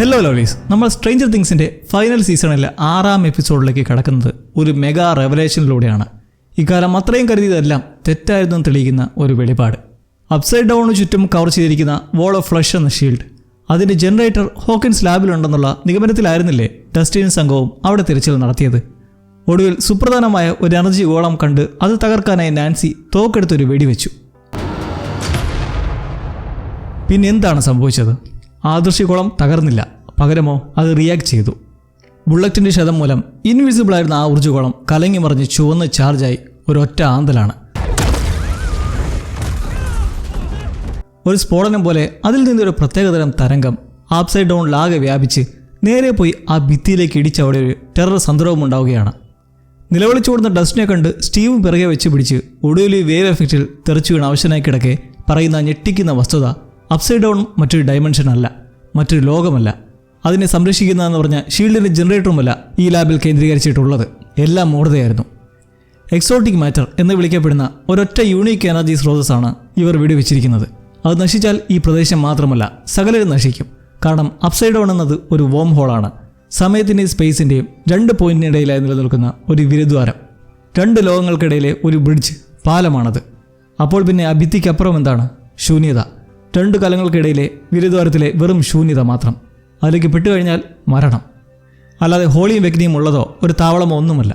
Hello ലവ്ലീസ്, നമ്മൾ stranger തിങ്സിൻ്റെ final സീസണിലെ 6ാം എപ്പിസോഡിലേക്ക് കടക്കുന്നത് ഒരു മെഗാ റെവലേഷനിലൂടെയാണ്. ഇക്കാലം അത്രയും കരുതിയതെല്ലാം തെറ്റായിരുന്നെന്ന് തെളിയിക്കുന്ന ഒരു വെളിപാട്. അപ്സൈഡ് ഡൗണിന് ചുറ്റും കവർ ചെയ്തിരിക്കുന്ന വോൾ ഓഫ് ഫ്ലഷ് എന്ന ഷീൽഡ്, അതിൻ്റെ ജനറേറ്റർ ഹോക്കിൻസ് ലാബിലുണ്ടെന്നുള്ള നിഗമനത്തിലായിരുന്നില്ലേ ഡസ്റ്റിനും സംഘവും അവിടെ തിരച്ചിൽ നടത്തിയത്. ഒടുവിൽ സുപ്രധാനമായ ഒരു എനർജി ഗോളം കണ്ട് അത് തകർക്കാനായി നാൻസി തോക്കെടുത്തൊരു വെടിവെച്ചു. പിന്നെ എന്താണ് സംഭവിച്ചത്? ആദർശികോളം തകർന്നില്ല, പകരമോ അത് റിയാക്ട് ചെയ്തു. ബുള്ളറ്റിൻ്റെ ശതം മൂലം ഇൻവിസിബിളായിരുന്ന ആ ഊർജ്ജകോളം കലങ്ങി മറിഞ്ഞ് ചുവന്ന് ചാർജായി ഒരൊറ്റ ആന്തലാണ്. ഒരു സ്ഫോടനം പോലെ അതിൽ നിന്നൊരു പ്രത്യേകതരം തരംഗം അപ്സൈഡ് ഡൗണിലാകെ വ്യാപിച്ച് നേരെ പോയി ആ ഭിത്തിയിലേക്ക് ഇടിച്ചവിടെ ഒരു ടെറർ സന്ദർഭം ഉണ്ടാവുകയാണ്. നിലവിളിച്ചോടുന്ന ഡസ്റ്റിനെ കണ്ട് സ്റ്റീവും പിറകെ വെച്ച് പിടിച്ച് ഒടുവിൽ വേവ് എഫക്റ്റിൽ തെറിച്ചു വീണ് അവശനായി കിടക്കെ പറയുന്ന ഞെട്ടിക്കുന്ന വസ്തുത, അപ്സൈഡ് ഡൗൺ മറ്റൊരു ഡയമെൻഷൻ അല്ല, മറ്റൊരു ലോകമല്ല. അതിനെ സംരക്ഷിക്കുന്നതെന്ന് പറഞ്ഞ ഷീൽഡിൻ്റെ ജനറേറ്ററുമല്ല ഈ ലാബിൽ കേന്ദ്രീകരിച്ചിട്ടുള്ളത്. എല്ലാം മൂഢതയായിരുന്നു. എക്സോട്ടിക് മാറ്റർ എന്ന് വിളിക്കപ്പെടുന്ന ഒരൊറ്റ യൂണീക്ക് എനർജി സ്രോതസ്സാണ് ഇവർ വെടിവെച്ചിരിക്കുന്നത്. അത് നശിച്ചാൽ ഈ പ്രദേശം മാത്രമല്ല സകലരും നശിക്കും. കാരണം അപ്സൈഡ് ഡൗൺ എന്നത് ഒരു വോം ഹോളാണ്. സമയത്തിൻ്റെയും സ്പേസിൻ്റെയും 2 പോയിന്റിനിടയിലായി നിലനിൽക്കുന്ന ഒരു വിരുദ്വാരം, 2 ലോകങ്ങൾക്കിടയിലെ ഒരു ബ്രിഡ്ജ്, പാലമാണത്. അപ്പോൾ പിന്നെ ആ ഭിത്തിക്കപ്പുറം എന്താണ്? ശൂന്യത. 2 കലങ്ങൾക്കിടയിലെ വിരുദ്വാരത്തിലെ വെറും ശൂന്യത മാത്രം. അതിലേക്ക് പെട്ടുകഴിഞ്ഞാൽ മരണം. അല്ലാതെ ഹോളിയും വെഗ്നിയും ഉള്ളതോ ഒരു താവളമോ ഒന്നുമല്ല.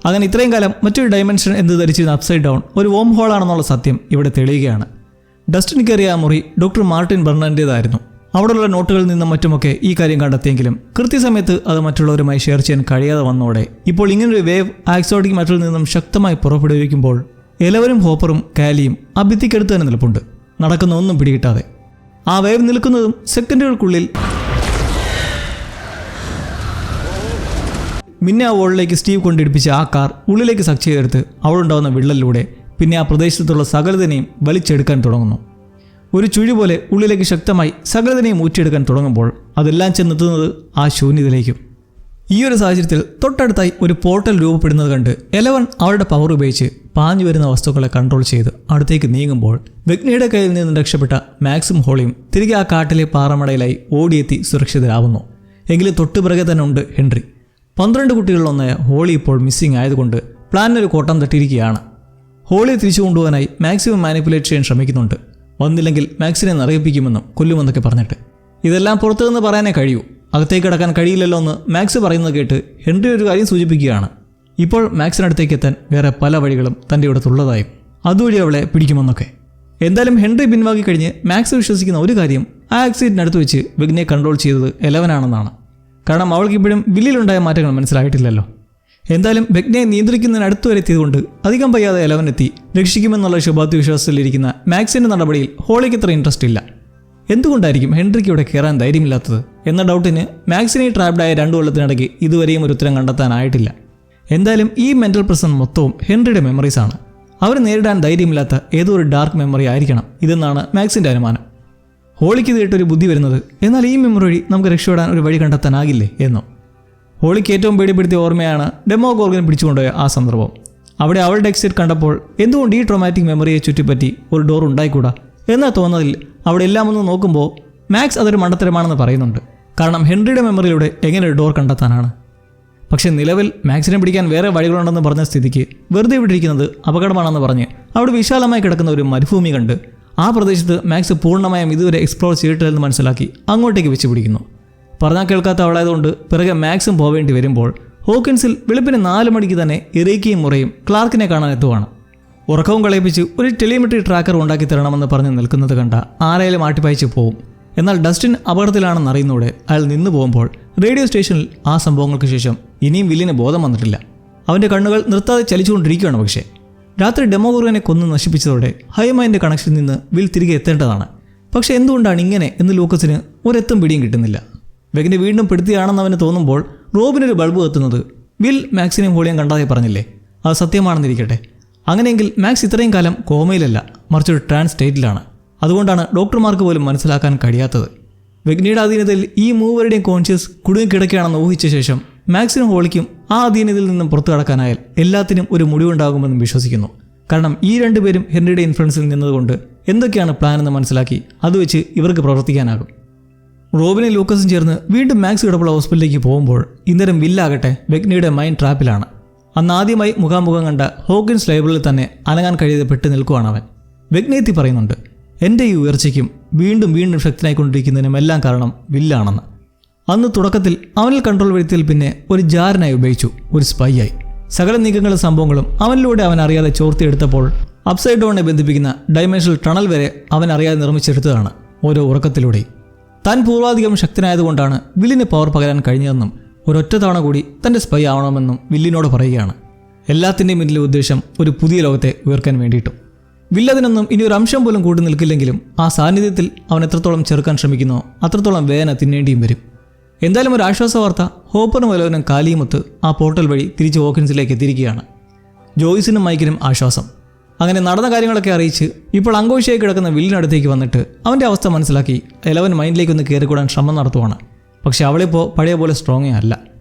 അങ്ങനെ ഇത്രയും കാലം മറ്റൊരു ഡയമെൻഷൻ എന്ന് ധരിച്ചിരുന്ന അപ്സൈഡ് ഡൗൺ ഒരു വോം ഹോളാണെന്നുള്ള സത്യം ഇവിടെ തെളിയുകയാണ്. ഡസ്റ്റിൻ കയറിയ ആ മുറി ഡോക്ടർ മാർട്ടിൻ ബെർണറിൻ്റേതായിരുന്നു. അവിടെയുള്ള നോട്ടുകളിൽ നിന്നും മറ്റുമൊക്കെ ഈ കാര്യം കണ്ടെത്തിയെങ്കിലും കൃത്യസമയത്ത് അത് മറ്റുള്ളവരുമായി ഷെയർ ചെയ്യാൻ കഴിയാതെ വന്നതോടെ ഇപ്പോൾ ഇങ്ങനൊരു വേവ് ആക്സോട്ടിക് മാറ്ററിൽ നിന്നും ശക്തമായി പുറപ്പെടുവിക്കുമ്പോൾ എലവനും ഹോപ്പറും കാലിയും ആ ഭിത്തിക്കടുത്ത് തന്നെ നിൽപ്പുണ്ട്, നടക്കുന്ന ഒന്നും പിടികിട്ടാതെ. ആ വേവ് നിൽക്കുന്നതും സെക്കൻഡുകൾക്കുള്ളിൽ മിന്നെ ആ വോളിലേക്ക് സ്റ്റീവ് കൊണ്ടിടിപ്പിച്ച ആ കാർ ഉള്ളിലേക്ക് സക്ക് ചെയ്തെടുത്ത് അവിടെ ഉണ്ടാകുന്ന വിള്ളലിലൂടെ പിന്നെ ആ പ്രദേശത്തുള്ള സകലതിനെയും വലിച്ചെടുക്കാൻ തുടങ്ങുന്നു. ഒരു ചുഴി പോലെ ഉള്ളിലേക്ക് ശക്തമായി സകലതിനെയും ഊറ്റിയെടുക്കാൻ തുടങ്ങുമ്പോൾ അതെല്ലാം ചെന്നെത്തുന്നത് ആ ശൂന്യതയിലേക്കും. ഈ ഒരു സാഹചര്യത്തിൽ തൊട്ടടുത്തായി ഒരു പോർട്ടൽ രൂപപ്പെടുന്നത് കണ്ട് എലവൻ അവരുടെ പവർ ഉപയോഗിച്ച് പാഞ്ഞു വരുന്ന വസ്തുക്കളെ കൺട്രോൾ ചെയ്ത് അടുത്തേക്ക് നീങ്ങുമ്പോൾ വെഗ്നിയുടെ കയ്യിൽ നിന്ന് രക്ഷപ്പെട്ട മാക്സും ഹോളിയും തിരികെ ആ കാട്ടിലെ പാറമടയിലായി ഓടിയെത്തി സുരക്ഷിതരാകുന്നു. എങ്കിലും തൊട്ടുപിറകെ തന്നെ ഉണ്ട് ഹെൻറി. 12 കുട്ടികളിലൊന്നായ ഹോളി ഇപ്പോൾ മിസ്സിംഗ് ആയതുകൊണ്ട് പ്ലാനിനൊരു കോട്ടം തട്ടിയിരിക്കുകയാണ്. ഹോളിയെ തിരിച്ചു കൊണ്ടുപോകാനായി മാക്സിമം മാനിപ്പുലേറ്റ് ചെയ്യാൻ ശ്രമിക്കുന്നുണ്ട്. വന്നില്ലെങ്കിൽ മാക്സിനെ നിറയിപ്പിക്കുമെന്നും കൊല്ലുമെന്നൊക്കെ പറഞ്ഞിട്ട്. ഇതെല്ലാം പുറത്തുനിന്ന് പറയാനേ കഴിയൂ, അകത്തേക്ക് കിടക്കാൻ കഴിയില്ലല്ലോ എന്ന് മാക്സ് പറയുന്നത് കേട്ട് ഹെൻറി ഒരു കാര്യം സൂചിപ്പിക്കുകയാണ്. ഇപ്പോൾ മാക്സിനടുത്തേക്ക് എത്താൻ വേറെ പല വഴികളും തൻ്റെ ഇടത്തുള്ളതായും അതുവഴി അവളെ പിടിക്കുമെന്നൊക്കെ. എന്തായാലും ഹെൻറി പിൻവാങ്ങി കഴിഞ്ഞ് മാക്സ് വിശ്വസിക്കുന്ന ഒരു കാര്യം ആ ആക്സിഡന്റിനടുത്ത് വെച്ച് വെഗ്നിയെ കൺട്രോൾ ചെയ്തത് എലവനാണെന്നാണ്. കാരണം അവൾക്ക് ഇപ്പോഴും വില്ലിലുണ്ടായ മാറ്റങ്ങൾ മനസ്സിലായിട്ടില്ലല്ലോ. എന്തായാലും വെഗ്നിയെ നിയന്ത്രിക്കുന്നതിനടുത്ത് വരെ എത്തിയതുകൊണ്ട് അധികം പയ്യാതെ എലവനെത്തി രക്ഷിക്കുമെന്നുള്ള ശുഭാപ്തി വിശ്വാസത്തിലിരിക്കുന്ന മാക്സിൻ്റെ നടപടിയിൽ ഹോളിക്ക് ഇത്ര ഇൻട്രസ്റ്റ് ഇല്ല. എന്തുകൊണ്ടായിരിക്കും ഹെൻറിക്ക് ഇവിടെ കയറാൻ ധൈര്യമില്ലാത്തത് എന്ന ഡൗട്ടിന് മാക്സിനെ ട്രാപ്ഡായ 2 കൊല്ലത്തിനിടയ്ക്ക് ഇതുവരെയും ഒരു ഉത്തരം കണ്ടെത്താനായിട്ടില്ല. എന്തായാലും ഈ മെൻ്റൽ പ്രശ്നം മൊത്തവും ഹെൻറിയുടെ മെമ്മറീസാണ്. അവർ നേരിടാൻ ധൈര്യമില്ലാത്ത ഏതോ ഒരു ഡാർക്ക് മെമ്മറി ആയിരിക്കണം ഇതെന്നാണ് മാക്സിൻ്റെ അനുമാനം. ഹോളിക്ക് ഇത് കേട്ടൊരു ബുദ്ധി വരുന്നത്, എന്നാൽ ഈ മെമ്മറി വഴി നമുക്ക് രക്ഷപ്പെടാൻ ഒരു വഴി കണ്ടെത്താനാകില്ലേ എന്നോ. ഹോളിക്ക് ഏറ്റവും പേടിപ്പെടുത്തിയ ഓർമ്മയാണ് ഡെമോഗോർഗനെ പിടിച്ചുകൊണ്ടുപോയ ആ സന്ദർഭം. അവിടെ അവളുടെ എക്സിറ്റ് കണ്ടപ്പോൾ എന്തുകൊണ്ട് ഈ ട്രോമാറ്റിക് മെമ്മറിയെ ചുറ്റിപ്പറ്റി ഒരു ഡോർ ഉണ്ടായിക്കൂടാ എന്നാ തോന്നുന്നതിൽ അവിടെ എല്ലാം ഒന്ന് നോക്കുമ്പോൾ മാക്സ് അതൊരു മണ്ടത്തരമാണെന്ന് പറയുന്നുണ്ട്. കാരണം ഹെൻറിയുടെ മെമ്മറിയിലൂടെ എങ്ങനെ ഒരു ഡോർ കണ്ടെത്താനാണ്? പക്ഷേ നിലവിൽ മാക്സിനെ പിടിക്കാൻ വേറെ വഴികളുണ്ടെന്ന് പറഞ്ഞ സ്ഥിതിക്ക് വെറുതെ വിട്ടിരിക്കുന്നത് അപകടമാണെന്ന് പറഞ്ഞ് അവിടെ വിശാലമായി കിടക്കുന്ന ഒരു മരുഭൂമി കണ്ട് ആ പ്രദേശത്ത് മാക്സ് പൂർണ്ണമായും ഇതുവരെ എക്സ്പ്ലോർ ചെയ്തിട്ടില്ലെന്ന് മനസ്സിലാക്കി അങ്ങോട്ടേക്ക് വെച്ച് പിടിക്കുന്നു. പറഞ്ഞാൽ കേൾക്കാത്ത അവളായതുകൊണ്ട് പിറകെ മാക്സും പോവേണ്ടി വരുമ്പോൾ ഹോക്കിൻസിൽ വെളുപ്പിന് 4 മണിക്ക് തന്നെ ഇറേക്കിയും മുറയും ക്ലാർക്കിനെ കാണാൻ എത്തുവാണ്. ഉറക്കവും കളയിപ്പിച്ച് ഒരു ടെലിമെട്രി ട്രാക്കർ ഉണ്ടാക്കി തരണമെന്ന് പറഞ്ഞ് നിൽക്കുന്നത് കണ്ട ആരായാലും ആട്ടിപ്പായിച്ച് പോവും. എന്നാൽ ഡസ്റ്റിൻ അപകടത്തിലാണെന്ന് അറിയുന്നതോടെ അയാൾ നിന്നു പോകുമ്പോൾ റേഡിയോ സ്റ്റേഷനിൽ ആ സംഭവങ്ങൾക്ക് ശേഷം ഇനിയും വില്ലിന് ബോധം വന്നിട്ടില്ല. അവൻ്റെ കണ്ണുകൾ നിർത്താതെ ചലിച്ചുകൊണ്ടിരിക്കുകയാണ്. പക്ഷേ രാത്രി ഡെമോഗോർഗനെ കൊന്ന് നശിപ്പിച്ചതോടെ ഹൈമൈൻ്റെ കണക്ഷനിൽ നിന്ന് വിൽ തിരികെ എത്തേണ്ടതാണ്. പക്ഷേ എന്തുകൊണ്ടാണ് ഇങ്ങനെ എന്ന് ലൂക്കസിന് ഒരെത്തും പിടിയും കിട്ടുന്നില്ല. വെഗ്നെ വീണ്ടും പെടുത്തിയാണെന്ന് അവന് തോന്നുമ്പോൾ റോബിനൊരു ബൾബ് എത്തുന്നത് വിൽ മാക്സിനെയും ഹോളിയും കണ്ടാതെ പറഞ്ഞില്ലേ, അത് സത്യമാണെന്നിരിക്കട്ടെ. അങ്ങനെയെങ്കിൽ മാക്സ് ഇത്രയും കാലം കോമയിലല്ല, മറിച്ചൊരു ട്രാൻസ് സ്റ്റേറ്റിലാണ്. അതുകൊണ്ടാണ് ഡോക്ടർമാർക്ക് പോലും മനസ്സിലാക്കാൻ കഴിയാത്തത്. വെഗ്നിയുടെ അധീനതയിൽ ഈ മൂവരുടെയും കോൺഷ്യസ് കുടുങ്ങിക്കിടക്കുകയാണെന്ന് ഊഹിച്ച ശേഷം മാക്സിനും ഹോളിക്കും ആ അധീനതയിൽ നിന്നും പുറത്തു കടക്കാനായാൽ എല്ലാത്തിനും ഒരു മുടിവുണ്ടാകുമെന്നും വിശ്വസിക്കുന്നു. കാരണം ഈ 2 പേരും ഹെൻറിയുടെ ഇൻഫ്ലുവൻസിൽ നിന്നതുകൊണ്ട് എന്തൊക്കെയാണ് പ്ലാൻ എന്ന് മനസ്സിലാക്കി അത് വെച്ച് ഇവർക്ക് പ്രവർത്തിക്കാനാകും. റോബിനും ലൂക്കസും ചേർന്ന് വീണ്ടും മാക്സ് കിടപ്പുള്ള ഹോസ്പിറ്റലിലേക്ക് പോകുമ്പോൾ ഇന്നേരം വില്ലാകട്ടെ വെഗ്നയുടെ മൈൻഡ് ട്രാപ്പിലാണ്. അന്ന് ആദ്യമായി മുഖാമുഖം കണ്ട ഹോക്കിൻസ് ലൈബ്രറിയിൽ തന്നെ അനങ്ങാൻ കഴിയാതെ പെട്ട് നിൽക്കുവാണ് അവൻ. വെഗ്നെത്തി പറയുന്നുണ്ട്, എൻ്റെ ഈ ഉയർച്ചയ്ക്കും വീണ്ടും വീണ്ടും ശക്തനായിക്കൊണ്ടിരിക്കുന്നതിനും എല്ലാം കാരണം വില്ലാണെന്ന്. അന്ന് തുടക്കത്തിൽ അവനിൽ കൺട്രോൾ വരുത്തിയാൽ പിന്നെ ഒരു ജാരനായി ഉപയോഗിച്ചു, ഒരു സ്പൈ ആയി. സകല നീക്കങ്ങളും സംഭവങ്ങളും അവനിലൂടെ അവൻ അറിയാതെ ചോർത്തിയെടുത്തപ്പോൾ അപ്സൈഡ് ഡൗണിനെ ബന്ധിപ്പിക്കുന്ന ഡൈമെൻഷണൽ ടണൽ വരെ അവൻ അറിയാതെ നിർമ്മിച്ചെടുത്തതാണ് ഓരോ ഉറക്കത്തിലൂടെയും. താൻ പൂർവാധികം ശക്തനായതുകൊണ്ടാണ് വില്ലിന് പവർ പകരാൻ കഴിഞ്ഞതെന്നും ഒരൊറ്റ തവണ കൂടി തൻ്റെ സ്പൈ ആവണമെന്നും വില്ലിനോട് പറയുകയാണ്. എല്ലാത്തിൻ്റെയും മുന്നിലെ ഉദ്ദേശം ഒരു പുതിയ ലോകത്തെ ഉയർക്കാൻ വേണ്ടിയിട്ടും. വില്ലതിനൊന്നും ഇനി ഒരു അംശം പോലും കൂടി നിൽക്കില്ലെങ്കിലും ആ സാന്നിധ്യത്തിൽ അവൻ എത്രത്തോളം ചെറുക്കാൻ ശ്രമിക്കുന്നോ അത്രത്തോളം വേദന തിന്നേണ്ടിയും വരും. എന്തായാലും ഒരു ആശ്വാസ വാർത്ത, ഹോപ്പറും എലവനും കാലിയുമൊത്ത് ആ പോർട്ടൽ വഴി തിരിച്ച് ഹോക്കിൻസിലേക്ക് എത്തിയിരിക്കുകയാണ്. ജോയ്സിനും മൈക്കിനും ആശ്വാസം. അങ്ങനെ നടന്ന കാര്യങ്ങളൊക്കെ അറിയിച്ച് ഇപ്പോൾ അങ്കോഷിയായി കിടക്കുന്ന വില്ലിനടുത്തേക്ക് വന്നിട്ട് അവൻ്റെ അവസ്ഥ മനസ്സിലാക്കി എലവൻ മൈൻഡിലേക്കൊന്ന് കയറിക്കൂടാൻ ശ്രമം നടത്തുവാണ്. പക്ഷെ അവളിപ്പോൾ പഴയ പോലെ സ്ട്രോങ്ങേ അല്ല.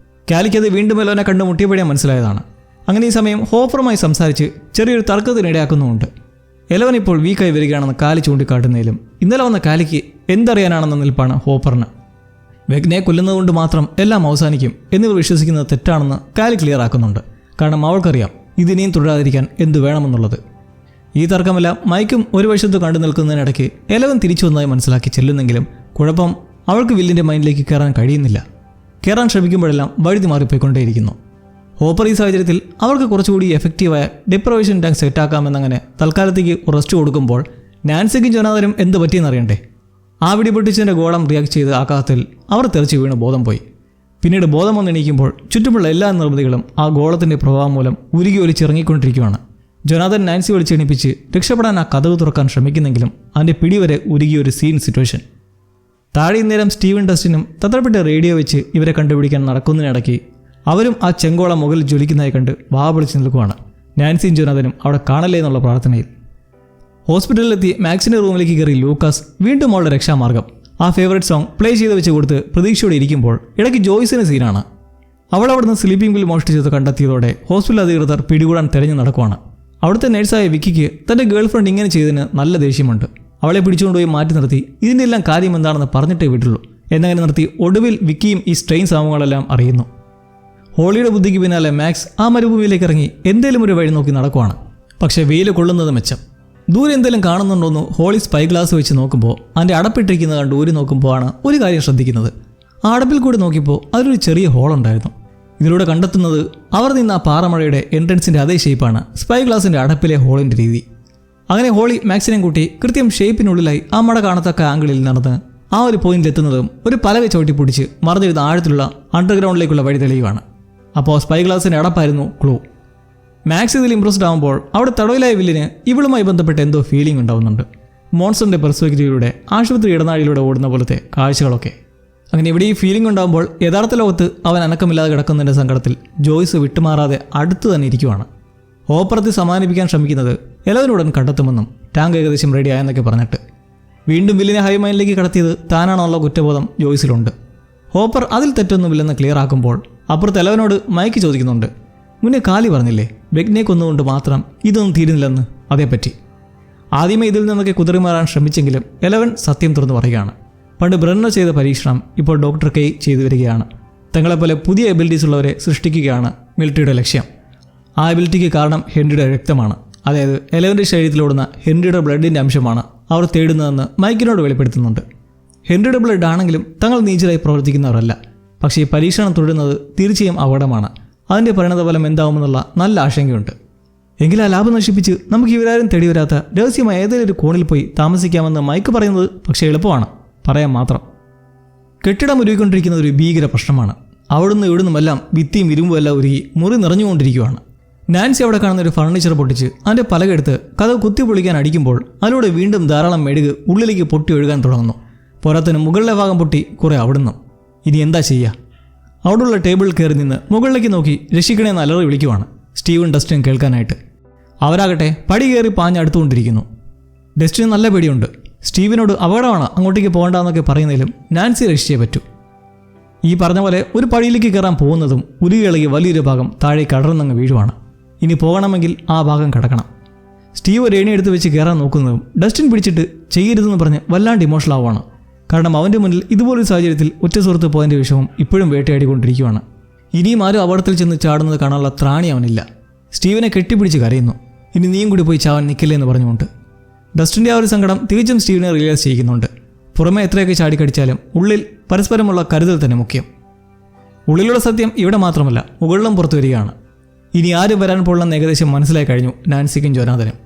കാലിക്കത് വീണ്ടും എലവനെ കണ്ടുമുട്ടിയപ്പോഴേ മനസ്സിലായതാണ്. അങ്ങനെ ഈ സമയം ഹോപ്പറുമായി സംസാരിച്ച് ചെറിയൊരു തർക്കത്തിനിടയാക്കുന്നുമുണ്ട്. എലവൻ ഇപ്പോൾ വീക്കായി വരികയാണെന്ന് കാലി ചൂണ്ടിക്കാട്ടുന്നതിലും ഇന്നലെ വന്ന കാലിക്ക് എന്തറിയാനാണെന്ന നിൽപ്പാണ് ഹോപ്പറിന്. വെഗ്നെ കൊല്ലുന്നതുകൊണ്ട് മാത്രം എല്ലാം അവസാനിക്കും എന്നിവർ വിശ്വസിക്കുന്നത് തെറ്റാണെന്ന് കാലി ക്ലിയർ ആക്കുന്നുണ്ട്. കാരണം അവൾക്കറിയാം ഇതിനെയും തുടരാതിരിക്കാൻ എന്തു വേണമെന്നുള്ളത്. ഈ തർക്കമെല്ലാം മൈക്കും ഒരു വശത്ത് കണ്ടു നിൽക്കുന്നതിനിടയ്ക്ക് എലവൻ തിരിച്ചു വന്നതായി മനസ്സിലാക്കി ചെല്ലുന്നെങ്കിലും കുഴപ്പം അവൾക്ക് വില്ലിൻ്റെ മൈൻഡിലേക്ക് കയറാൻ കഴിയുന്നില്ല. കയറാൻ ശ്രമിക്കുമ്പോഴെല്ലാം വഴുതി മാറിപ്പോയിക്കൊണ്ടേയിരിക്കുന്നു. ഹോപ്പർ ഈ സാഹചര്യത്തിൽ അവർക്ക് കുറച്ചുകൂടി എഫക്റ്റീവായ ഡിപ്രവേഷൻ ടാങ്ക് സെറ്റാക്കാമെന്നങ്ങനെ തൽക്കാലത്തേക്ക് റെസ്റ്റ് കൊടുക്കുമ്പോൾ നാൻസിക്കും ജോനാഥനും എന്ത് പറ്റിയെന്നറിയണ്ടേ. ആ വെടി പൊട്ടിച്ചതിൻ്റെ ഗോളം റിയാക്ട് ചെയ്ത് ആഘാതത്തിൽ അവർ തെറിച്ച് വീണ് ബോധം പോയി. പിന്നീട് ബോധം വന്നെണീക്കുമ്പോൾ ചുറ്റുമുള്ള എല്ലാ നിർമ്മിതികളും ആ ഗോളത്തിൻ്റെ പ്രഭാവം മൂലം ഉരുകി ഒലിച്ചിറങ്ങിക്കൊണ്ടിരിക്കുകയാണ്. ജോനാഥൻ നാൻസി വിളിച്ചെണിപ്പിച്ച് രക്ഷപ്പെടാൻ ആ കതവ് തുറക്കാൻ ശ്രമിക്കുന്നെങ്കിലും അതിൻ്റെ പിടിവരെ ഉരുകിയൊരു സീൻ സിറ്റുവേഷൻ. താഴെ നേരം സ്റ്റീവൻ ഡസ്റ്റിനും തത്രപ്പെട്ട റേഡിയോ വെച്ച് ഇവരെ കണ്ടുപിടിക്കാൻ നടക്കുന്നതിനിടയ്ക്ക് അവരും ആ ചെങ്കോളം മുകളിൽ ജ്വലിക്കുന്നതായി കണ്ട് വാ വിളിച്ച് നിൽക്കുവാണ്. നാൻസിയും ജോനാഥനും അവിടെ കാണല്ലേ എന്നുള്ള പ്രാർത്ഥനയിൽ. ഹോസ്പിറ്റലിലെത്തി മാക്സിൻ്റെ റൂമിലേക്ക് കയറി ലൂക്കാസ് വീണ്ടും അവളുടെ രക്ഷാമാർഗം ആ ഫേവറേറ്റ് സോങ് പ്ലേ ചെയ്ത് വെച്ച് കൊടുത്ത് പ്രതീക്ഷയോടെ ഇരിക്കുമ്പോൾ ഇടയ്ക്ക് ജോയ്സിന് സീനാണ്. അവൾ അവിടുന്ന് സ്ലീപ്പിംഗ് ബിൽ മോഷ്ടിച്ചത് കണ്ടെത്തിയതോടെ ഹോസ്പിറ്റൽ അധികൃതർ പിടികൂടാൻ തെരഞ്ഞു നടക്കുവാണ്. അവിടുത്തെ നഴ്സായ വിക്കിക്ക് തൻ്റെ ഗേൾഫ്രണ്ട് ഇങ്ങനെ ചെയ്തതിന് നല്ല ദേഷ്യമുണ്ട്. അവളെ പിടിച്ചുകൊണ്ടുപോയി മാറ്റി നിർത്തി ഇതിൻ്റെ എല്ലാം കാര്യം എന്താണെന്ന് പറഞ്ഞിട്ടേ വിട്ടുള്ളൂ എന്നങ്ങനെ നിർത്തി ഒടുവിൽ വിക്കിയും ഈ സ്ട്രെയിൻ സംഭവങ്ങളെല്ലാം അറിയുന്നു. ഹോളിയുടെ ബുദ്ധിക്ക് പിന്നാലെ മാക്സ് ആ മരുഭൂമിയിലേക്ക് ഇറങ്ങി എന്തേലും ഒരു വഴി നോക്കി നടക്കുവാണ്. പക്ഷേ വെയിൽ കൊള്ളുന്നത് മെച്ചം. ദൂരെ എന്തെങ്കിലും കാണുന്നുണ്ടോന്ന് ഹോളി സ്പൈ ഗ്ലാസ് വെച്ച് നോക്കുമ്പോൾ അതിൻ്റെ അടപ്പിട്ടിരിക്കുന്നത് കണ്ട് ഊരി നോക്കുമ്പോൾ ആണ് ഒരു കാര്യം ശ്രദ്ധിക്കുന്നത്. ആ അടപ്പിൽ കൂടി നോക്കിയപ്പോൾ അതിലൊരു ചെറിയ ഹോളുണ്ടായിരുന്നു. ഇതിലൂടെ കണ്ടെത്തുന്നത് അവർ നിന്ന ആ പാറമഴയുടെ എൻട്രൻസിൻ്റെ അതേ ഷേപ്പാണ് സ്പൈ ഗ്ലാസിൻ്റെ അടപ്പിലെ ഹോളിൻ്റെ രീതി. അങ്ങനെ ഹോളി മാക്സിനെയും കൂട്ടി കൃത്യം ഷേപ്പിനുള്ളിലായി ആ മഴ കാണത്തക്ക ആംഗിളിൽ നടന്ന് ആ ഒരു പോയിന്റിലെത്തുന്നതും ഒരു പലക ചവിട്ടി പിടിച്ച് മറന്നിരുന്ന ആഴത്തിലുള്ള അണ്ടർഗ്രൗണ്ടിലേക്കുള്ള വഴി തെളിയുവാണ്. അപ്പോൾ സ്പൈ ഗ്ലാസിൻ്റെ അടപ്പായിരുന്നു ക്ലൂ. മാക്സ് ഇതിൽ ഇംപ്രസ്ഡ് ആകുമ്പോൾ അവിടെ തടവിലായ വില്ലിന് ഇവളുമായി ബന്ധപ്പെട്ട എന്തോ ഫീലിംഗ് ഉണ്ടാവുന്നുണ്ട്. മോൺസ്റ്ററിൻ്റെ പെർസ്പെക്റ്റീവിലൂടെ ആശുപത്രി ഇടനാഴിയിലൂടെ ഓടുന്ന പോലത്തെ കാഴ്ചകളൊക്കെ. അങ്ങനെ ഇവിടെ ഈ ഫീലിംഗ് ഉണ്ടാകുമ്പോൾ യഥാർത്ഥ ലോകത്ത് അവൻ അനക്കമില്ലാതെ കിടക്കുന്നതിൻ്റെ സങ്കടത്തിൽ ജോയ്സ് വിട്ടുമാറാതെ അടുത്ത് തന്നെ ഇരിക്കുവാണ്. ഹോപ്പറത്തെ സമാനിപ്പിക്കാൻ ശ്രമിക്കുന്നത് എലവനുടൻ കണ്ടെത്തുമെന്നും ടാങ്ക് ഏകദേശം റെഡി ആയെന്നൊക്കെ പറഞ്ഞിട്ട് വീണ്ടും വില്ലിനെ ഹൈമൈനിലേക്ക് കടത്തിയത് താനാണുള്ള കുറ്റബോധം ജോയ്സിലുണ്ട്. ഹോപ്പർ അതിൽ തെറ്റൊന്നുമില്ലെന്ന് ക്ലിയർ ആക്കുമ്പോൾ അപ്പുറത്ത് എലവനോട് മൈക്ക് ചോദിക്കുന്നുണ്ട്, മുന്നേ കാലി പറഞ്ഞില്ലേ വെഗ്നെ കൊന്നുകൊണ്ട് മാത്രം ഇതൊന്നും തീരുന്നില്ലെന്ന്, അതേപ്പറ്റി. ആദ്യമേ ഇതിൽ നിന്നൊക്കെ കുതിറിമാറാൻ ശ്രമിച്ചെങ്കിലും എലവൻ സത്യം തുറന്നു പറയുകയാണ്. പണ്ട് ബ്രണ്ണർ ചെയ്ത പരീക്ഷണം ഇപ്പോൾ ഡോക്ടർ കെയ് ചെയ്തു വരികയാണ്. തങ്ങളെപ്പോലെ പുതിയ എബിലിറ്റീസ് ഉള്ളവരെ സൃഷ്ടിക്കുകയാണ് മിലിറ്ററിയുടെ ലക്ഷ്യം. ആ എബിലിറ്റിക്ക് കാരണം ഹെൻറിയുടെ രക്തമാണ്. അതായത് എലവൻ്റെ ശരീരത്തിലോടുന്ന ഹെൻറിയുടെ ബ്ലഡിൻ്റെ അംശമാണ് അവർ തേടുന്നതെന്ന് മൈക്കിനോട് വെളിപ്പെടുത്തുന്നുണ്ട്. ഹെൻറിയുടെ ബ്ലഡ് ആണെങ്കിലും തങ്ങൾ നീചരായി പ്രവർത്തിക്കുന്നവരല്ല. പക്ഷേ ഈ പരീക്ഷണം തുടരുന്നത് തീർച്ചയായും അപകടമാണ്. അതിൻ്റെ പരിണതഫലം എന്താവുമെന്നുള്ള നല്ല ആശങ്കയുണ്ട്. എങ്കിൽ ആ ലാഭം നശിപ്പിച്ച് നമുക്ക് ഇവരാരും തേടി വരാത്ത രഹസ്യമായ ഏതെങ്കിലും ഒരു കോണിൽ പോയി താമസിക്കാമെന്ന് മൈക്ക് പറയുന്നത് പക്ഷേ എളുപ്പമാണ്, പറയാൻ മാത്രം. കെട്ടിടം ഒരുക്കിക്കൊണ്ടിരിക്കുന്ന ഒരു ഭീകര പ്രശ്നമാണ്. അവിടുന്ന് ഇവിടുന്നുമെല്ലാം ഭിത്തിയും ഇരുമ്പുമെല്ലാം ഉരുകി മുറി നിറഞ്ഞുകൊണ്ടിരിക്കുകയാണ്. നാൻസി അവിടെ കാണുന്ന ഒരു ഫർണിച്ചർ പൊട്ടിച്ച് അതിൻ്റെ പലകെടുത്ത് കതവ് കുത്തി പൊളിക്കാൻ അടിക്കുമ്പോൾ അതിലൂടെ വീണ്ടും ധാരാളം മെഴുക് ഉള്ളിലേക്ക് പൊട്ടി ഒഴുകാൻ തുടങ്ങുന്നു. പോരാത്തിന് മുകളിലെ ഭാഗം പൊട്ടി കുറേ അവിടുന്ന്. ഇനി എന്താ ചെയ്യുക? അവിടെയുള്ള ടേബിളിൽ കയറി നിന്ന് മുകളിലേക്ക് നോക്കി രക്ഷിക്കണേന്ന് അലറി വിളിക്കുവാണ് സ്റ്റീവൻ ഡസ്റ്റിൻ കേൾക്കാനായിട്ട്. അവരാകട്ടെ പടി കയറി പാഞ്ഞടുത്തുകൊണ്ടിരിക്കുന്നു. ഡസ്റ്റിന് നല്ല പേടിയുണ്ട്. സ്റ്റീവിനോട് അപകടമാണ് അങ്ങോട്ടേക്ക് പോകണ്ടെന്നൊക്കെ പറയുന്നതിലും നാൻസി രക്ഷിച്ചേ പറ്റൂ. ഈ പറഞ്ഞ പോലെ ഒരു പടിയിലേക്ക് കയറാൻ പോകുന്നതും ഉരുകിളകി വലിയൊരു ഭാഗം താഴെ കടർന്നങ്ങ് വീഴുവാണ്. ഇനി പോകണമെങ്കിൽ ആ ഭാഗം കടക്കണം. സ്റ്റീവ് ഒരു ഏണി എടുത്ത് വെച്ച് കയറാൻ നോക്കുന്നതും ഡസ്റ്റിൻ പിടിച്ചിട്ട് ചെയ്യരുതെന്ന് പറഞ്ഞ് വല്ലാണ്ട് ഇമോഷണൽ ആവുകയാണ്. കാരണം അവൻ്റെ മുന്നിൽ ഇതുപോലൊരു സാഹചര്യത്തിൽ ഒറ്റ സുഹൃത്ത് പോയതിൻ്റെ വിഷമം ഇപ്പോഴും വേട്ടയാടിക്കൊണ്ടിരിക്കുകയാണ്. ഇനിയും ആരും അപകടത്തിൽ ചെന്ന് ചാടുന്നത് കാണാനുള്ള ത്രാണി അവനില്ല. സ്റ്റീവനെ കെട്ടിപ്പിടിച്ച് കരയുന്നു. ഇനി നീയും കൂടി പോയി ചാവാൻ നിൽക്കില്ലേ എന്ന് പറഞ്ഞുകൊണ്ട്. ഡസ്റ്റിൻ്റെ ആ ഒരു സങ്കടം തികച്ചും സ്റ്റീവനെ റിയലൈസ് ചെയ്യിക്കുന്നുണ്ട്. പുറമെ എത്രയൊക്കെ ചാടിക്കടിച്ചാലും ഉള്ളിൽ പരസ്പരമുള്ള കരുതൽ തന്നെ മുഖ്യം. ഉള്ളിലുള്ള സത്യം ഇവിടെ മാത്രമല്ല, മുകളിലും പുറത്തു വരികയാണ്. ഇനി ആരും വരാൻ പോകുന്ന ഏകദേശം മനസ്സിലായി കഴിഞ്ഞു നാൻസിക്കും ജോനാഥനും.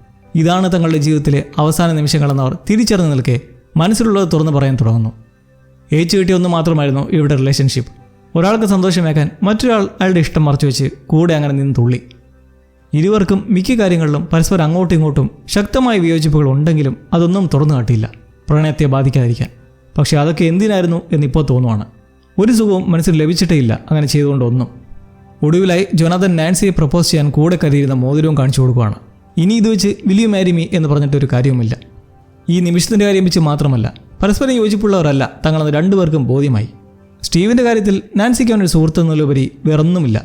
ഇതാണ് തങ്ങളുടെ ജീവിതത്തിലെ അവസാന നിമിഷങ്ങളെന്നവർ തിരിച്ചറിഞ്ഞു നിൽക്കെ മനസ്സിലുള്ളത് തുറന്നു പറയാൻ തുടങ്ങുന്നു. ഏച്ചു കിട്ടിയ ഒന്ന് മാത്രമായിരുന്നു ഇവരുടെ റിലേഷൻഷിപ്പ്. ഒരാൾക്ക് സന്തോഷമേക്കാൻ മറ്റൊരാൾ അയാളുടെ ഇഷ്ടം മറച്ചുവെച്ച് കൂടെ അങ്ങനെ നിന്ന് തുള്ളി. ഇരുവർക്കും മിക്ക കാര്യങ്ങളിലും പരസ്പരം അങ്ങോട്ടും ഇങ്ങോട്ടും ശക്തമായ വിയോജിപ്പുകൾ ഉണ്ടെങ്കിലും അതൊന്നും തുറന്നു കാട്ടിയില്ല, പ്രണയത്തെ ബാധിക്കാതിരിക്കാൻ. പക്ഷേ അതൊക്കെ എന്തിനായിരുന്നു എന്നിപ്പോൾ തോന്നുവാണ്. ഒരു സുഖവും മനസ്സിൽ ലഭിച്ചിട്ടേ ഇല്ല അങ്ങനെ ചെയ്തുകൊണ്ടൊന്നും. ഒടുവിലായി ജോനാഥൻ നാൻസിയെ പ്രപ്പോസ് ചെയ്യാൻ കൂടെ കരുതിയിരുന്ന മോതിരവും കാണിച്ചു കൊടുക്കുകയാണ്. ഇനി ഇത് വെച്ച് വിൽ യു മാരി മീ എന്ന് പറഞ്ഞിട്ടൊരു കാര്യവുമില്ല. ഈ നിമിഷത്തിൻ്റെ കാര്യം വെച്ച് മാത്രമല്ല, പരസ്പരം യോജിപ്പുള്ളവരല്ല തങ്ങളെന്ന് രണ്ടുപേർക്കും ബോധ്യമായി. സ്റ്റീവിൻ്റെ കാര്യത്തിൽ നാൻസിക്ക് അവനൊരു സുഹൃത്തെന്നുള്ളപരി വേറൊന്നുമില്ല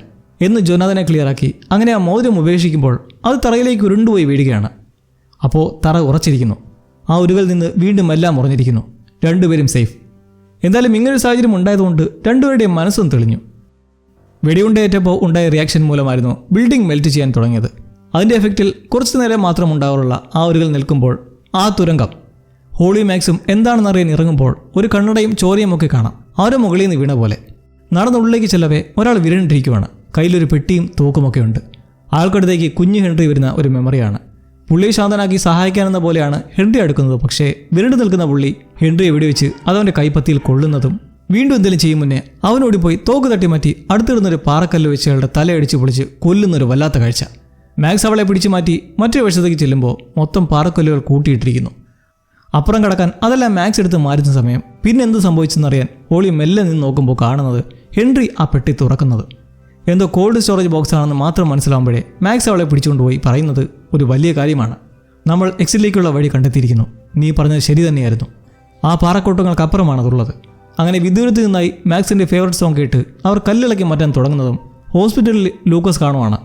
എന്ന് ജോനാഥനെ ക്ലിയറാക്കി അങ്ങനെ ആ മോതിരം ഉപേക്ഷിക്കുമ്പോൾ അത് തറയിലേക്ക് ഉരുണ്ടുപോയി വീഴുകയാണ്. അപ്പോൾ തറ ഉറച്ചിരിക്കുന്നു. ആ ഉരുകളിൽ നിന്ന് വീണ്ടും എല്ലാം ഉറഞ്ഞിരിക്കുന്നു. രണ്ടുപേരും സേഫ്. എന്തായാലും ഇങ്ങനൊരു സാഹചര്യം ഉണ്ടായതുകൊണ്ട് രണ്ടുപേരുടെയും മനസ്സും തെളിഞ്ഞു. വെടിയുണ്ടേറ്റപ്പോൾ ഉണ്ടായ റിയാക്ഷൻ മൂലമായിരുന്നു ബിൽഡിംഗ് മെൽറ്റ് ചെയ്യാൻ തുടങ്ങിയത്. അതിൻ്റെ എഫക്റ്റിൽ കുറച്ചു നേരം മാത്രം ഉണ്ടാവാറുള്ള ആ ഉരുകൾ നിൽക്കുമ്പോൾ ആ തുരങ്കം ഹോളി മാക്സും എന്താണെന്നറിയാൻ ഇറങ്ങുമ്പോൾ ഒരു കണ്ണടയും ചോരയും ഒക്കെ കാണാം. ആരോ മുകളിൽ നിന്ന് വീണ പോലെ. നടന്നുള്ളിലേക്ക് ചെല്ലവേ ഒരാൾ വിരണ്ടിരിക്കുവാണ്. കയ്യിലൊരു പെട്ടിയും തൂക്കുമൊക്കെ ഉണ്ട്. ആൾക്കടുത്തേക്ക് കുഞ്ഞു ഹെൻറി വരുന്ന ഒരു മെമ്മറിയാണ്. പുള്ളിയെ ശാന്തനാക്കി സഹായിക്കാനെന്ന പോലെയാണ് ഹെൻറി അടുക്കുന്നത്. പക്ഷേ വിരണ്ടു നിൽക്കുന്ന പുള്ളി ഹെൻറിയെ വെടിവെച്ച് അതവൻ്റെ കൈപ്പത്തിയിൽ കൊള്ളുന്നതും വീണ്ടും എന്തെങ്കിലും ചെയ്യും മുന്നേ അവനോടിപ്പോയി തോക്ക് തട്ടി മാറ്റി അടുത്തിടുന്നൊരു പാറക്കല്ല് വെച്ച് അയാളുടെ തലയടിച്ച് പൊളിച്ച് കൊല്ലുന്നൊരു വല്ലാത്ത കാഴ്ച. മാക്സ് അവളെ പിടിച്ചു മാറ്റി മറ്റൊരു വശത്തേക്ക് ചെല്ലുമ്പോൾ മൊത്തം പാറക്കല്ലുകൾ കൂട്ടിയിട്ടിരിക്കുന്നു. അപ്പുറം കടക്കാൻ അതെല്ലാം മാക്സ് എടുത്ത് മാറ്റുന്ന സമയം പിന്നെ എന്ത് സംഭവിച്ചെന്നറിയാൻ ഹോളി മെല്ലെ നിന്ന് നോക്കുമ്പോൾ കാണുന്നത് ഹെൻറി ആ പെട്ടി തുറക്കുന്നത്. എന്തോ കോൾഡ് സ്റ്റോറേജ് ബോക്സ് ആണെന്ന് മാത്രം മനസ്സിലാവുമ്പോഴേ മാക്സ് അവളെ പിടിച്ചുകൊണ്ടുപോയി പറയുന്നത് ഒരു വലിയ കാര്യമാണ്. നമ്മൾ എക്സിറ്റിലേക്കുള്ള വഴി കണ്ടെത്തിയിരിക്കുന്നു. നീ പറഞ്ഞത് ശരി തന്നെയായിരുന്നു. ആ പാറക്കോട്ടങ്ങൾക്കപ്പുറമാണതുള്ളത്. അങ്ങനെ വിദൂരത്ത് നിന്നായി മാക്സിൻ്റെ ഫേവററ്റ് സോങ് കേട്ട് അവർ കല്ലിളക്കി മാറ്റാൻ തുടങ്ങുന്നതും ഹോസ്പിറ്റലിൽ ലൂക്കസ് കാണുവാണ്.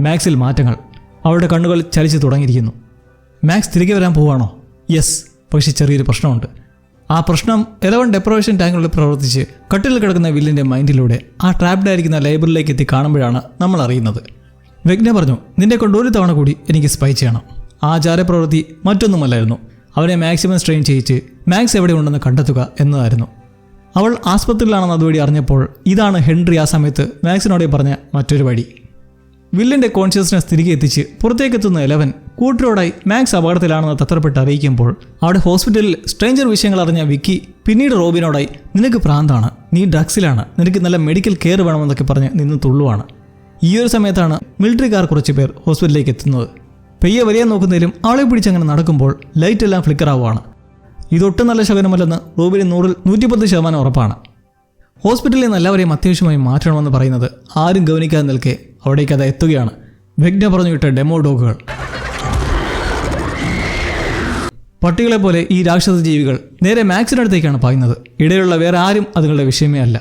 മാക്സിൽ മാറ്റങ്ങൾ. അവരുടെ കണ്ണുകൾ ചലിച്ചു തുടങ്ങിയിരിക്കുന്നു. മാക്സ് തിരികെ വരാൻ പോവാണോ? യെസ്. പക്ഷേ ചെറിയൊരു പ്രശ്നമുണ്ട്. ആ പ്രശ്നം 11 ഡെപ്രവേഷൻ ടാങ്കുകളിൽ പ്രവർത്തിച്ച് കട്ടിൽ കിടക്കുന്ന വില്ലിൻ്റെ മൈൻഡിലൂടെ ആ ട്രാപ്ഡായിരിക്കുന്ന ലൈബ്രറിയിലേക്ക് എത്തി കാണുമ്പോഴാണ് നമ്മൾ അറിയുന്നത്. വെഗ്ന പറഞ്ഞു, നിന്നെ കൊണ്ട് ഒരു തവണ കൂടി എനിക്ക് സ്പൈ ചെയ്യണം. ആ ചാരപ്രവൃത്തി മറ്റൊന്നുമല്ലായിരുന്നു, അവനെ മാക്സിമം സ്ട്രെയിൻ ചെയ്യിച്ച് മാക്സ് എവിടെ ഉണ്ടെന്ന് കണ്ടെത്തുക എന്നതായിരുന്നു. അവൾ ആസ്പത്രിയിലാണെന്ന് അതുവഴി അറിഞ്ഞപ്പോൾ ഇതാണ് ഹെൻറി ആ സമയത്ത് മാക്സിനോടെ പറഞ്ഞ മറ്റൊരു വഴി. വില്ലിൻ്റെ കോൺഷ്യസ്നെസ് തിരികെ എത്തിച്ച് പുറത്തേക്കെത്തുന്ന 11 കൂട്ടരോടായി മാക്സ് അപകടത്തിലാണെന്ന് തത്രപ്പെട്ട് അറിയിക്കുമ്പോൾ അവിടെ ഹോസ്പിറ്റലിൽ സ്ട്രേഞ്ചർ വിഷയങ്ങൾ അറിഞ്ഞ വിക്കി പിന്നീട് റോബിനോടായി നിനക്ക് പ്രാന്താണ്, നീ ഡ്രഗ്സിലാണ്, നിനക്ക് നല്ല മെഡിക്കൽ കെയർ വേണമെന്നൊക്കെ പറഞ്ഞ് നിന്ന് തുള്ളുവാണ്. ഈ ഒരു സമയത്താണ് മിലിറ്ററിക്കാർ കുറച്ച് പേർ ഹോസ്പിറ്റലിലേക്ക് എത്തുന്നത്. പെയ്യെ വരിയാൻ നോക്കുന്നതിലും അവളെ പിടിച്ചങ്ങനെ നടക്കുമ്പോൾ ലൈറ്റ് എല്ലാം ഫ്ലിക്കർ ആവുകയാണ്. ഇതൊട്ടും നല്ല ശകനമല്ലെന്ന് റോബിന് 100ൽ 110% ഉറപ്പാണ്. ഹോസ്പിറ്റലിൽ നിന്ന് എല്ലാവരെയും അത്യാവശ്യമായി മാറ്റണമെന്ന് പറയുന്നത് ആരും ഗവനിക്കാതെ നിൽക്കെ അവിടേക്ക് അത് എത്തുകയാണ്. വെഗ്ന പറഞ്ഞു വിട്ട ഡെമോ ഡോഗുകൾ. പട്ടികളെ പോലെ ഈ രാക്ഷസ ജീവികൾ നേരെ മാക്സിനടുത്തേക്കാണ് പായുന്നത്. ഇടയിലുള്ള വേറെ ആരും അതുങ്ങളുടെ വിഷയമേ അല്ല.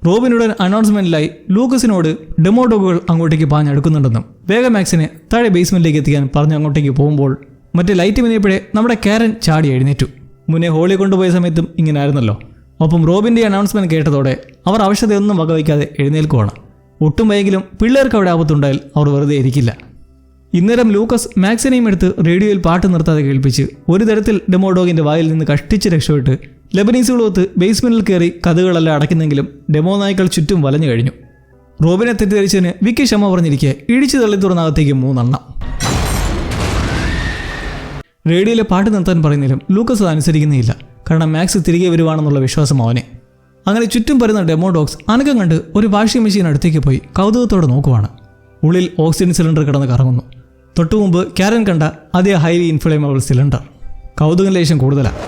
റോബിനുടെ അനൗൺസ്മെന്റിലായി ലൂക്കസിനോട് ഡെമോ ഡോഗുകൾ അങ്ങോട്ടേക്ക് പാഞ്ഞെടുക്കുന്നുണ്ടെന്നും വേഗം മാക്സിനെ താഴെ ബേസ്മെന്റിലേക്ക് എത്തിക്കാൻ പറഞ്ഞ് അങ്ങോട്ടേക്ക് പോകുമ്പോൾ മറ്റേ ലൈറ്റ് മിനിയപ്പോഴേ നമ്മുടെ കാരൻ ചാടി എഴുന്നേറ്റു. മുന്നേ ഹോളി കൊണ്ടുപോയ സമയത്തും ഇങ്ങനെ ആയിരുന്നല്ലോ. ഒപ്പം റോബിൻ്റെ അനൗൺസ്മെന്റ് കേട്ടതോടെ അവർ അവശതയൊന്നും വകവയ്ക്കാതെ എഴുന്നേൽക്കുവാണ്. ഒട്ടും വൈകിലും പിള്ളേർക്ക് അവിടെ ആപത്തുണ്ടായാൽ അവർ വെറുതെ ഇരിക്കില്ല. ഇന്നേരം ലൂക്കസ് മാക്സിനെയും എടുത്ത് റേഡിയോയിൽ പാട്ട് നിർത്താതെ കേൾപ്പിച്ച് ഒരു തരത്തിൽ ഡെമോഡോഗിൻ്റെ വായിൽ നിന്ന് കഷ്ടിച്ച് രക്ഷപ്പെട്ട് ലെബനീസുകളൊത്ത് ബേസ്മെന്റിൽ കയറി കഥകളെല്ലാം അടയ്ക്കുന്നെങ്കിലും ഡെമോ നായ്ക്കൾ ചുറ്റും വലഞ്ഞു കഴിഞ്ഞു. റോബിനെ തെറ്റിദ്ധരിച്ചതിന് വിക്കി ക്ഷമ പറഞ്ഞിരിക്കെ ഇടിച്ചു തള്ളി തുറന്നകത്തേക്ക് 3 എണ്ണം. റേഡിയോയിലെ പാട്ട് നിർത്താൻ പറയുന്നതിലും ലൂക്കസ് അത് അനുസരിക്കുന്നില്ല. കാരണം മാക്സ് തിരികെ വരുവാണെന്നുള്ള വിശ്വാസം അവനെ. അങ്ങനെ ചുറ്റും വരുന്ന ഡെമോ ഡോഗ്സ് അനക്കം കണ്ട് ഒരു വാഷിംഗ് മെഷീൻ അടുത്തേക്ക് പോയി കൗതുകത്തോടെ നോക്കുവാണ്. ഉള്ളിൽ ഓക്സിജൻ സിലിണ്ടർ കിടന്ന് കറങ്ങുന്നു. തൊട്ടുമുമ്പ് കാരൻ കണ്ട അതേ ഹൈലി ഇൻഫ്ലേമബിൾ സിലിണ്ടർ. കൗതുകം ലേശം കൂടുതലാണ്.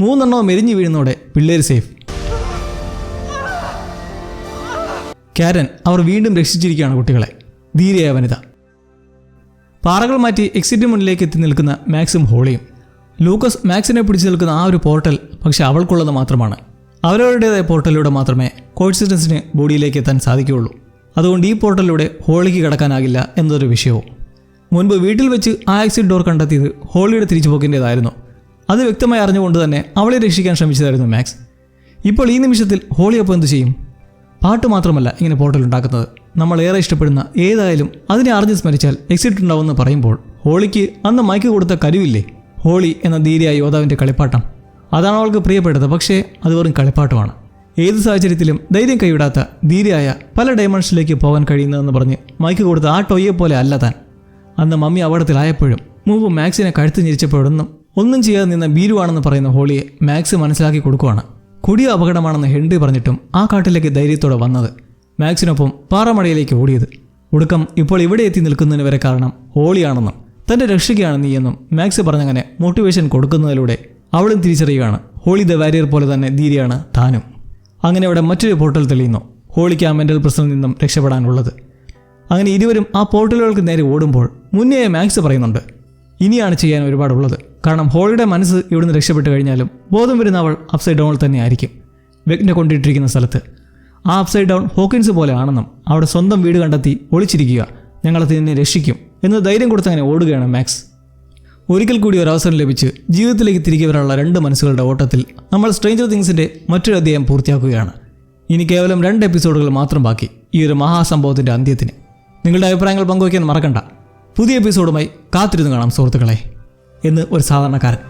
3 എണ്ണവും മെരിഞ്ഞു വീഴുന്നതോടെ പിള്ളേർ സേഫ്. കാരൻ അവർ വീണ്ടും രക്ഷിച്ചിരിക്കുകയാണ് കുട്ടികളെ. ധീരയായ വനിത. പാറകൾ മാറ്റി എക്സിറ്റ് മുന്നിലേക്ക് എത്തി നിൽക്കുന്ന മാക്സും ഹോളിയും. ലൂക്കസ് മാക്സിനെ പിടിച്ചു നിൽക്കുന്ന ആ ഒരു പോർട്ടൽ പക്ഷെ അവൾക്കുള്ളത് മാത്രമാണ്. അവരവരുടേതായ പോർട്ടലിലൂടെ മാത്രമേ കോൺസിസ്റ്റൻസിന് ബോഡിയിലേക്ക് എത്താൻ സാധിക്കുകയുള്ളൂ. അതുകൊണ്ട് ഈ പോർട്ടലിലൂടെ ഹോളിക്ക് കടക്കാനാകില്ല എന്നതൊരു വിഷയവും. മുൻപ് വീട്ടിൽ വെച്ച് ആ എക്സിറ്റ് ഡോർ കണ്ടെത്തിയത് ഹോളിയുടെ തിരിച്ചുപോക്കിൻ്റെതായിരുന്നു. അത് വ്യക്തമായി അറിഞ്ഞുകൊണ്ട് തന്നെ അവളെ രക്ഷിക്കാൻ ശ്രമിച്ചതായിരുന്നു മാക്സ്. ഇപ്പോൾ ഈ നിമിഷത്തിൽ ഹോളി അപ്പോൾ എന്തു ചെയ്യും? പാട്ട് മാത്രമല്ല ഇങ്ങനെ പോർട്ടൽ ഉണ്ടാക്കുന്നത്. നമ്മൾ ഏറെ ഇഷ്ടപ്പെടുന്ന ഏതായാലും അതിനെ അറിഞ്ഞ് സ്മരിച്ചാൽ എക്സിറ്റ് ഉണ്ടാവുമെന്ന് പറയുമ്പോൾ ഹോളിക്ക് അന്ന് മൈക്ക് കൊടുത്ത കരുവില്ലേ, ഹോളി എന്ന ധീരയായ യോദ്ധാവിൻ്റെ കളിപ്പാട്ടം, അതാണ് അവൾക്ക് പ്രിയപ്പെട്ടത്. പക്ഷേ അത് വെറും കളിപ്പാട്ടമാണ്. ഏത് സാഹചര്യത്തിലും ധൈര്യം കൈവിടാത്ത ധീരയായ പല ഡയമെൻഷനിലേക്ക് പോകാൻ കഴിയുന്നതെന്ന് പറഞ്ഞ് മൈക്ക് കൊടുത്ത ആ ടോയെ പോലെ അല്ല താൻ. അന്ന് മമ്മി അപകടത്തിലായപ്പോഴും മുമ്പ് മാക്സിനെ കഴുത്ത് ഞെരിച്ചപ്പോഴൊന്നും ഒന്നും ചെയ്യാതെ നിന്ന ഭീരുവാണെന്ന് പറയുന്ന ഹോളിയെ മാക്സ് മനസ്സിലാക്കി കൊടുക്കുവാണ്. കൊടിയ അപകടമാണെന്ന് ഹെൻറി പറഞ്ഞിട്ടും ആ കാട്ടിലേക്ക് ധൈര്യത്തോടെ വന്നത്, മാക്സിനൊപ്പം പാറമടയിലേക്ക് ഓടിയത്, ഒടുക്കം ഇപ്പോൾ ഇവിടെ എത്തി നിൽക്കുന്നതിന് വരെ കാരണം ഹോളിയാണെന്നും തൻ്റെ രക്ഷയ്ക്കാണ് നീയെന്നും മാക്സ് പറഞ്ഞങ്ങനെ മോട്ടിവേഷൻ കൊടുക്കുന്നതിലൂടെ അവളും തിരിച്ചറിയുകയാണ് ഹോളി ദ വാരിയർ പോലെ തന്നെ ധീരയാണ് താനും. അങ്ങനെ അവിടെ മറ്റൊരു പോർട്ടൽ തെളിയുന്നു, ഹോളിക്ക് ആ മെൻ്റൽ പ്രശ്നത്തിൽ നിന്നും രക്ഷപ്പെടാനുള്ളത്. അങ്ങനെ ഇരുവരും ആ പോർട്ടലുകൾക്ക് നേരെ ഓടുമ്പോൾ മുന്നേ മാക്സ് പറയുന്നുണ്ട്, ഇനിയാണ് ചെയ്യാൻ ഒരുപാടുള്ളത്. കാരണം ഹോളിയുടെ മനസ്സ് ഇവിടുന്ന് രക്ഷപ്പെട്ട് കഴിഞ്ഞാലും ബോധം വരുന്ന അവൾ അപ്സൈഡ് ഡൗണിൽ തന്നെ ആയിരിക്കും, വെഗ്നെ കൊണ്ടിട്ടിരിക്കുന്ന സ്ഥലത്ത്. ആ അപ്സൈഡ് ഡൗൺ ഹോക്കിൻസ് പോലെ ആണെന്നും അവിടെ സ്വന്തം വീട് കണ്ടെത്തി ഒളിച്ചിരിക്കുക, ഞങ്ങളത് നിന്നെ രക്ഷിക്കും എന്ന് ധൈര്യം കൊടുത്തങ്ങനെ ഓടുകയാണ് മാക്സ്. ഒരിക്കൽ കൂടി ഒരു അവസരം ലഭിച്ച് ജീവിതത്തിലേക്ക് തിരികെ വരാനുള്ള 2 മനസ്സുകളുടെ ഓട്ടത്തിൽ നമ്മൾ സ്ട്രേഞ്ചർ തിങ്സിൻ്റെ മറ്റൊരു അധ്യായം പൂർത്തിയാക്കുകയാണ്. ഇനി കേവലം 2 എപ്പിസോഡുകൾ മാത്രം ബാക്കി ഈ ഒരു മഹാസംഭവത്തിൻ്റെ അന്ത്യത്തിന്. നിങ്ങളുടെ അഭിപ്രായങ്ങൾ പങ്കുവയ്ക്കാൻ മറക്കണ്ട. പുതിയ എപ്പിസോഡുമായി കാത്തിരുന്ന് കാണാം സുഹൃത്തുക്കളെ എന്ന് ഒരു സാധാരണക്കാരൻ.